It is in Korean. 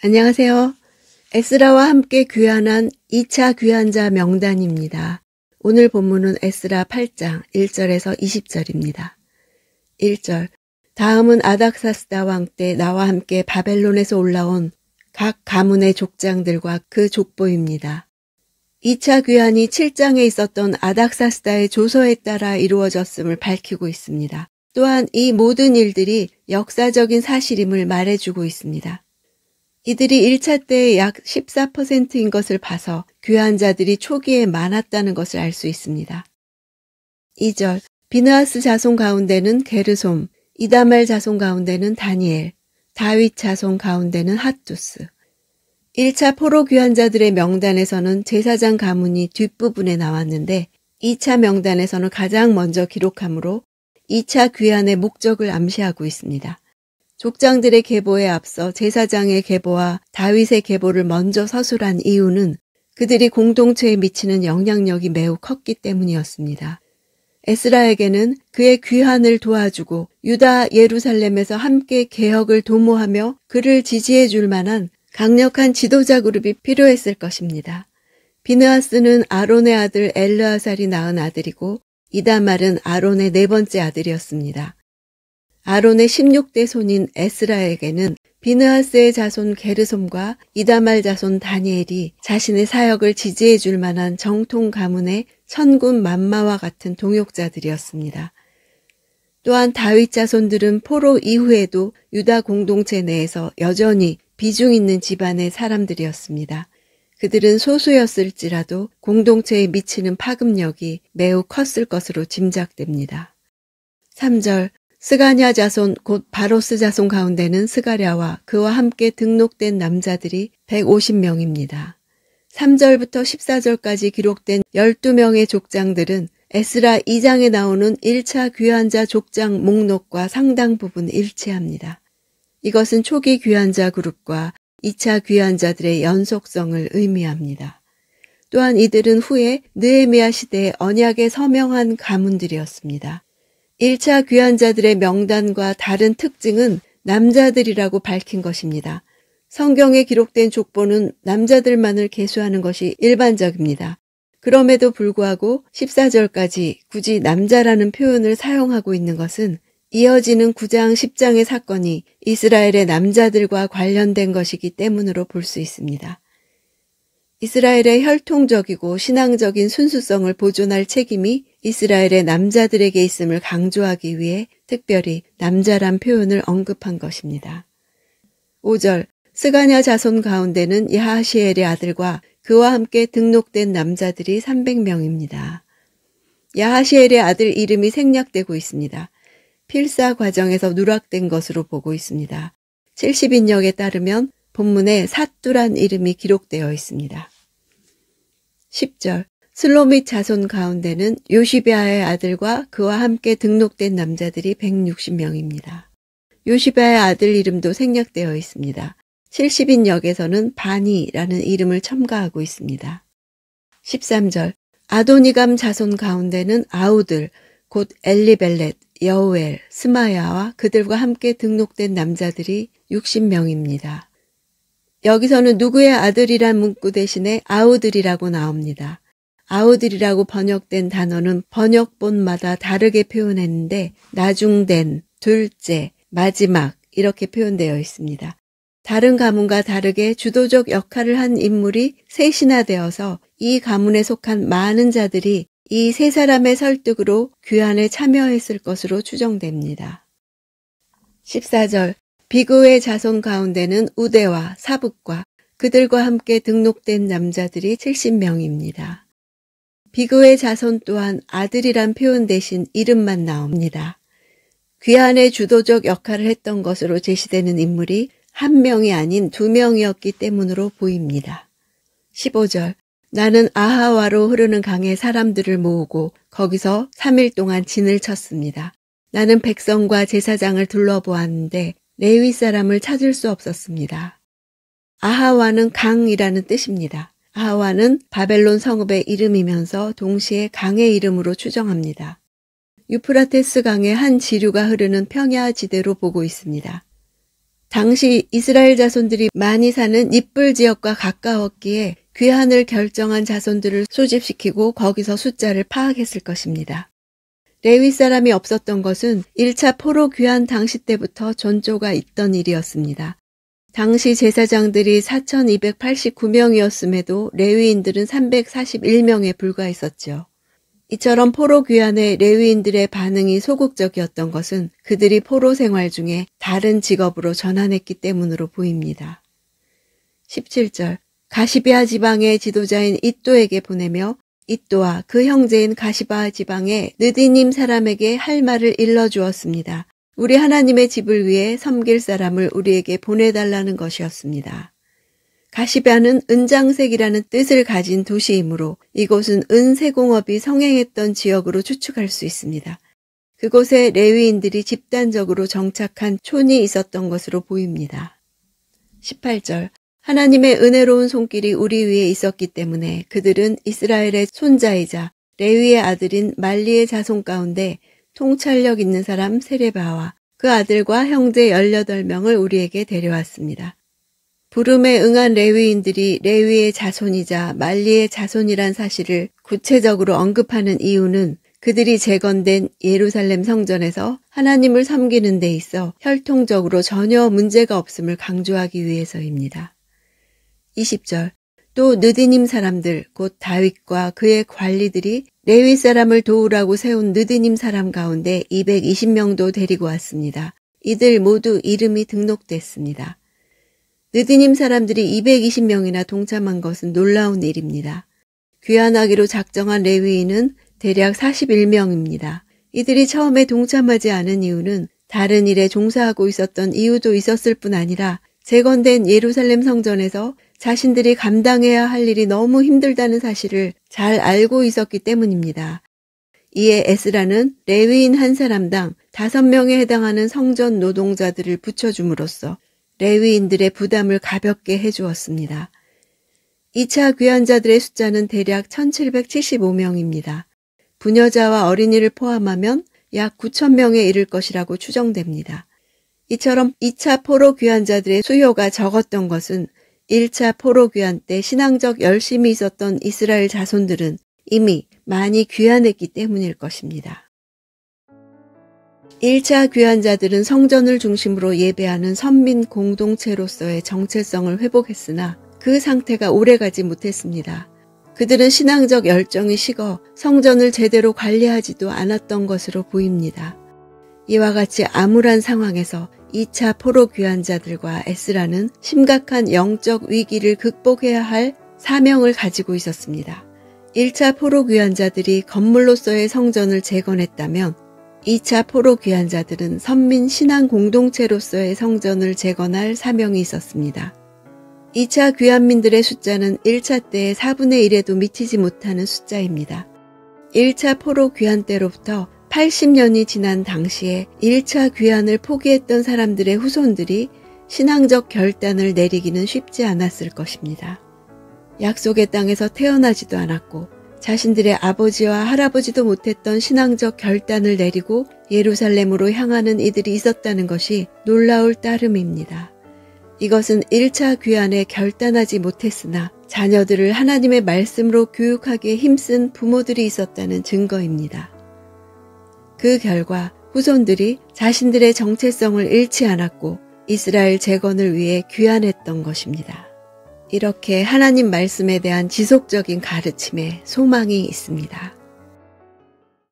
안녕하세요. 에스라와 함께 귀환한 2차 귀환자 명단입니다. 오늘 본문은 에스라 8장 1절에서 20절입니다. 1절. 다음은 아닥사스다 왕 때 나와 함께 바벨론에서 올라온 각 가문의 족장들과 그 족보입니다. 2차 귀환이 7장에 있었던 아닥사스다의 조서에 따라 이루어졌음을 밝히고 있습니다. 또한 이 모든 일들이 역사적인 사실임을 말해주고 있습니다. 이들이 1차 때의 약 14%인 것을 봐서 귀환자들이 초기에 많았다는 것을 알 수 있습니다. 2절. 비느하스 자손 가운데는 게르솜, 이다말 자손 가운데는 다니엘, 다윗 자손 가운데는 핫두스. 1차 포로 귀환자들의 명단에서는 제사장 가문이 뒷부분에 나왔는데 2차 명단에서는 가장 먼저 기록하므로 2차 귀환의 목적을 암시하고 있습니다. 족장들의 계보에 앞서 제사장의 계보와 다윗의 계보를 먼저 서술한 이유는 그들이 공동체에 미치는 영향력이 매우 컸기 때문이었습니다. 에스라에게는 그의 귀환을 도와주고 유다 예루살렘에서 함께 개혁을 도모하며 그를 지지해 줄 만한 강력한 지도자 그룹이 필요했을 것입니다. 비느하스는 아론의 아들 엘르아살이 낳은 아들이고 이다말은 아론의 네 번째 아들이었습니다. 아론의 16대 손인 에스라에게는 비느하스의 자손 게르솜과 이다말 자손 다니엘이 자신의 사역을 지지해 줄 만한 정통 가문의 천군 만마와 같은 동역자들이었습니다. 또한 다윗 자손들은 포로 이후에도 유다 공동체 내에서 여전히 비중 있는 집안의 사람들이었습니다. 그들은 소수였을지라도 공동체에 미치는 파급력이 매우 컸을 것으로 짐작됩니다. 3절. 스가냐 자손 곧 바로스 자손 가운데는 스가랴와 그와 함께 등록된 남자들이 150명입니다. 3절부터 14절까지 기록된 12명의 족장들은 에스라 2장에 나오는 1차 귀환자 족장 목록과 상당 부분 일치합니다. 이것은 초기 귀환자 그룹과 2차 귀환자들의 연속성을 의미합니다. 또한 이들은 후에 느헤미야 시대의 언약에 서명한 가문들이었습니다. 1차 귀환자들의 명단과 다른 특징은 남자들이라고 밝힌 것입니다. 성경에 기록된 족보는 남자들만을 계수하는 것이 일반적입니다. 그럼에도 불구하고 14절까지 굳이 남자라는 표현을 사용하고 있는 것은 이어지는 9장 10장의 사건이 이스라엘의 남자들과 관련된 것이기 때문으로 볼 수 있습니다. 이스라엘의 혈통적이고 신앙적인 순수성을 보존할 책임이 이스라엘의 남자들에게 있음을 강조하기 위해 특별히 남자란 표현을 언급한 것입니다. 5절. 스가냐 자손 가운데는 야하시엘의 아들과 그와 함께 등록된 남자들이 300명입니다. 야하시엘의 아들 이름이 생략되고 있습니다. 필사 과정에서 누락된 것으로 보고 있습니다. 70인역에 따르면 본문에 삿두란 이름이 기록되어 있습니다. 10절. 슬로밋 자손 가운데는 요시베아의 아들과 그와 함께 등록된 남자들이 160명입니다. 요시베아의 아들 이름도 생략되어 있습니다. 70인역에서는 바니라는 이름을 첨가하고 있습니다. 13절. 아도니감 자손 가운데는 아우들, 곧 엘리벨렛, 여우엘, 스마야와 그들과 함께 등록된 남자들이 60명입니다. 여기서는 누구의 아들이란 문구 대신에 아우들이라고 나옵니다. 아우들이라고 번역된 단어는 번역본마다 다르게 표현했는데 나중된, 둘째, 마지막 이렇게 표현되어 있습니다. 다른 가문과 다르게 주도적 역할을 한 인물이 셋이나 되어서 이 가문에 속한 많은 자들이 이 세 사람의 설득으로 귀환에 참여했을 것으로 추정됩니다. 14절. 비그의 자손 가운데는 우대와 사붓과 그들과 함께 등록된 남자들이 70명입니다. 비그의 자손 또한 아들이란 표현 대신 이름만 나옵니다. 귀환의 주도적 역할을 했던 것으로 제시되는 인물이 한 명이 아닌 2명이었기 때문으로 보입니다. 15절. 나는 아하와로 흐르는 강에 사람들을 모으고 거기서 3일 동안 진을 쳤습니다. 나는 백성과 제사장을 둘러보았는데 레위 사람을 찾을 수 없었습니다. 아하와는 강이라는 뜻입니다. 아하와는 바벨론 성읍의 이름이면서 동시에 강의 이름으로 추정합니다. 유프라테스 강의 한 지류가 흐르는 평야 지대로 보고 있습니다. 당시 이스라엘 자손들이 많이 사는 닛불 지역과 가까웠기에 귀환을 결정한 자손들을 소집시키고 거기서 숫자를 파악했을 것입니다. 레위 사람이 없었던 것은 1차 포로 귀환 당시 때부터 전조가 있던 일이었습니다. 당시 제사장들이 4,289명이었음에도 레위인들은 341명에 불과했었죠. 이처럼 포로 귀환에 레위인들의 반응이 소극적이었던 것은 그들이 포로 생활 중에 다른 직업으로 전환했기 때문으로 보입니다. 17절 가시베아 지방의 지도자인 잇도에게 보내며 잇도와 그 형제인 가시바 지방의 느디님 사람에게 할 말을 일러주었습니다. 우리 하나님의 집을 위해 섬길 사람을 우리에게 보내달라는 것이었습니다. 가시베아는 은장색이라는 뜻을 가진 도시이므로 이곳은 은세공업이 성행했던 지역으로 추측할 수 있습니다. 그곳에 레위인들이 집단적으로 정착한 촌이 있었던 것으로 보입니다. 18절 하나님의 은혜로운 손길이 우리 위에 있었기 때문에 그들은 이스라엘의 손자이자 레위의 아들인 말리의 자손 가운데 통찰력 있는 사람 세레바와 그 아들과 형제 18명을 우리에게 데려왔습니다. 부름에 응한 레위인들이 레위의 자손이자 말리의 자손이란 사실을 구체적으로 언급하는 이유는 그들이 재건된 예루살렘 성전에서 하나님을 섬기는 데 있어 혈통적으로 전혀 문제가 없음을 강조하기 위해서입니다. 20절 또 느디님 사람들 곧 다윗과 그의 관리들이 레위 사람을 도우라고 세운 느디님 사람 가운데 220명도 데리고 왔습니다. 이들 모두 이름이 등록됐습니다. 느디님 사람들이 220명이나 동참한 것은 놀라운 일입니다. 귀환하기로 작정한 레위인은 대략 41명입니다. 이들이 처음에 동참하지 않은 이유는 다른 일에 종사하고 있었던 이유도 있었을 뿐 아니라 재건된 예루살렘 성전에서 자신들이 감당해야 할 일이 너무 힘들다는 사실을 잘 알고 있었기 때문입니다. 이에 에스라는 레위인 한 사람당 5명에 해당하는 성전 노동자들을 붙여줌으로써 레위인들의 부담을 가볍게 해주었습니다. 2차 귀환자들의 숫자는 대략 1775명입니다. 부녀자와 어린이를 포함하면 약 9,000명에 이를 것이라고 추정됩니다. 이처럼 2차 포로 귀환자들의 수요가 적었던 것은 1차 포로 귀환 때 신앙적 열심이 있었던 이스라엘 자손들은 이미 많이 귀환했기 때문일 것입니다. 1차 귀환자들은 성전을 중심으로 예배하는 선민 공동체로서의 정체성을 회복했으나 그 상태가 오래가지 못했습니다. 그들은 신앙적 열정이 식어 성전을 제대로 관리하지도 않았던 것으로 보입니다. 이와 같이 암울한 상황에서 2차 포로 귀환자들과 에스라는 심각한 영적 위기를 극복해야 할 사명을 가지고 있었습니다. 1차 포로 귀환자들이 건물로서의 성전을 재건했다면 2차 포로 귀환자들은 선민 신앙 공동체로서의 성전을 재건할 사명이 있었습니다. 2차 귀환민들의 숫자는 1차 때의 4분의 1에도 미치지 못하는 숫자입니다. 1차 포로 귀환 때로부터 80년이 지난 당시에 1차 귀환을 포기했던 사람들의 후손들이 신앙적 결단을 내리기는 쉽지 않았을 것입니다. 약속의 땅에서 태어나지도 않았고 자신들의 아버지와 할아버지도 못했던 신앙적 결단을 내리고 예루살렘으로 향하는 이들이 있었다는 것이 놀라울 따름입니다. 이것은 1차 귀환에 결단하지 못했으나 자녀들을 하나님의 말씀으로 교육하기에 힘쓴 부모들이 있었다는 증거입니다. 그 결과 후손들이 자신들의 정체성을 잃지 않았고 이스라엘 재건을 위해 귀환했던 것입니다. 이렇게 하나님 말씀에 대한 지속적인 가르침에 소망이 있습니다.